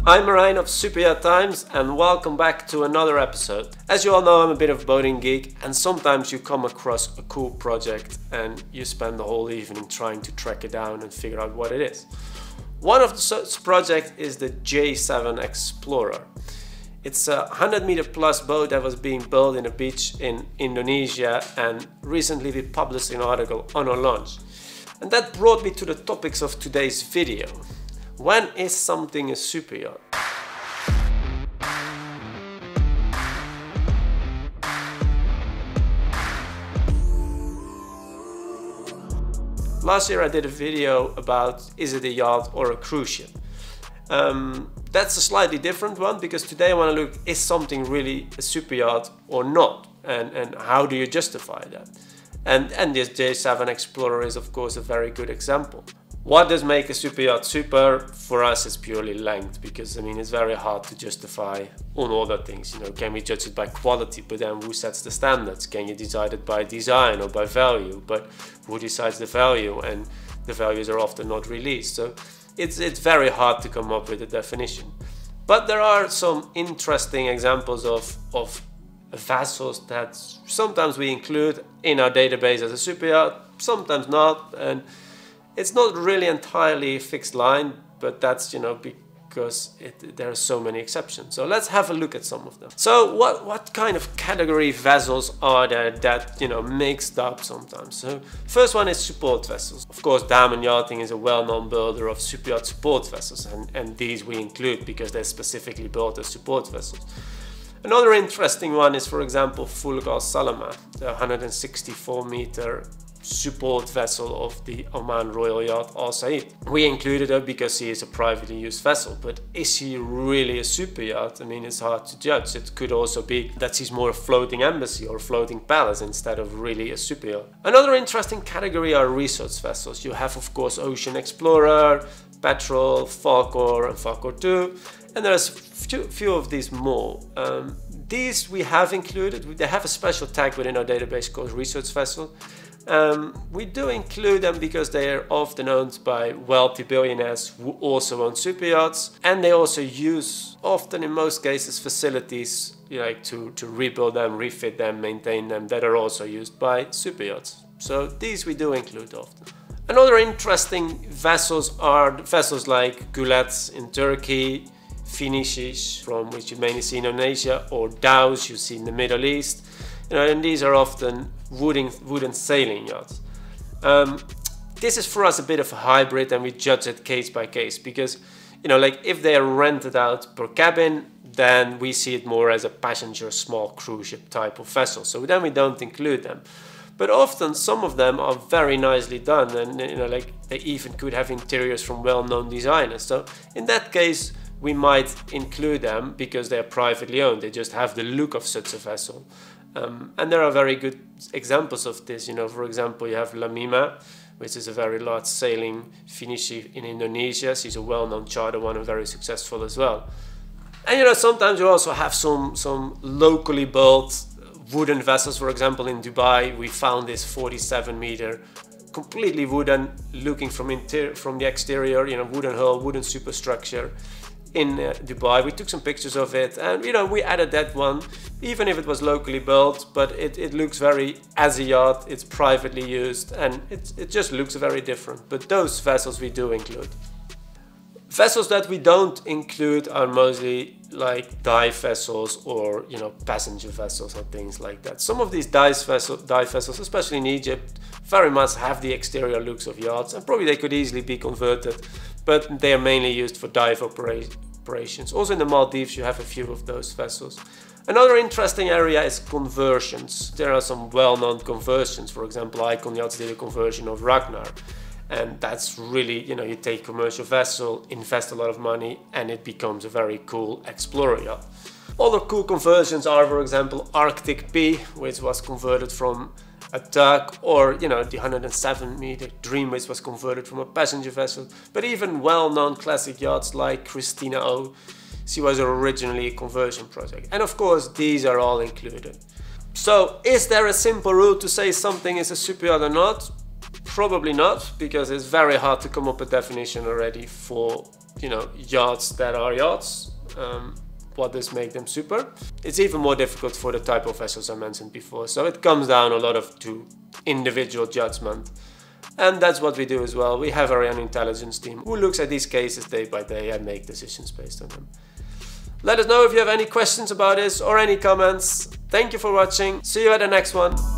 I'm Marijn of Superyacht Times and welcome back to another episode. As you all know, I'm a bit of a boating geek and sometimes you come across a cool project and you spend the whole evening trying to track it down and figure out what it is. One of such projects is the J7 Explorer. It's a 100-meter plus boat that was being built in a beach in Indonesia, and recently we published an article on our launch. And that brought me to the topics of today's video. When is something a super yacht? Last year I did a video about is it a yacht or a cruise ship. That's a slightly different one because today I want to look, is something really a super yacht or not, and how do you justify that? And this J7 Explorer is of course a very good example. What does make a super yacht super? For us it's purely length, because I mean it's very hard to justify on other things. You know, can we judge it by quality, but then who sets the standards? Can you decide it by design or by value, but who decides the value? And the values are often not released, so it's very hard to come up with a definition. But there are some interesting examples of vessels that sometimes we include in our database as a super yacht, sometimes not, and it's not really entirely a fixed line, but that's, you know, because there are so many exceptions. So let's have a look at some of them. So what kind of category vessels are there that, you know, mixed up sometimes? So first one is support vessels. Of course, Damen Yachting is a well-known builder of super yacht support vessels, and these we include because they're specifically built as support vessels. Another interesting one is, for example, Fulg Al Salama, the 164-meter support vessel of the Oman Royal Yacht Al Said. We included her because she is a privately used vessel, but is she really a super yacht? I mean, it's hard to judge. It could also be that she's more a floating embassy or a floating palace instead of really a super yacht. Another interesting category are research vessels. You have, of course, Ocean Explorer, Petrel, Falkor and Falkor 2, and there's few of these more. These we have included. They have a special tag within our database called research vessel. We do include them because they are often owned by wealthy billionaires who also own super yachts, and they also use, often in most cases, facilities like to rebuild them, refit them, maintain them, that are also used by super yachts. So these we do include often. Another interesting vessels are vessels like Gulets in Turkey, Finishis, from which you mainly see in Indonesia, or Dhows you see in the Middle East. You know, and these are often wooden sailing yachts. This is for us a bit of a hybrid, and we judge it case by case because, you know, like if they are rented out per cabin, then we see it more as a passenger small cruise ship type of vessel. So then we don't include them. But often some of them are very nicely done, and you know, like they even could have interiors from well-known designers. So in that case, we might include them because they are privately owned. They just have the look of such a vessel. And there are very good examples of this. You know, for example, you have Lamima, which is a very large sailing Finishi in Indonesia. She's a well-known charter one and very successful as well. And you know, sometimes you also have some locally built wooden vessels. For example, in Dubai, we found this 47-meter, completely wooden, looking from the exterior. You know, wooden hull, wooden superstructure. In Dubai, we took some pictures of it, and you know, we added that one, even if it was locally built, but it looks very as a yacht. It's privately used, and it just looks very different. But those vessels we do include. Vessels that we don't include are mostly like dive vessels or, you know, passenger vessels or things like that. Some of these dive vessels, especially in Egypt, very much have the exterior looks of yachts, and probably they could easily be converted, but they are mainly used for dive operations. Also in the Maldives you have a few of those vessels. Another interesting area is conversions. There are some well-known conversions. For example, Icon Yachts did a conversion of Ragnar. And that's really, you know, you take a commercial vessel, invest a lot of money, and it becomes a very cool explorer yacht. Other cool conversions are, for example, Arctic P, which was converted from a tug, or, you know, the 107-meter Dream, which was converted from a passenger vessel. But even well-known classic yachts like Christina O, she was originally a conversion project. And of course, these are all included. So, is there a simple rule to say something is a super yacht or not? Probably not, because it's very hard to come up with a definition already for, you know, yachts that are yachts. What does make them super? It's even more difficult for the type of vessels I mentioned before. So it comes down a lot to individual judgment. And that's what we do as well. We have our own intelligence team who looks at these cases day by day and make decisions based on them. Let us know if you have any questions about this or any comments. Thank you for watching. See you at the next one.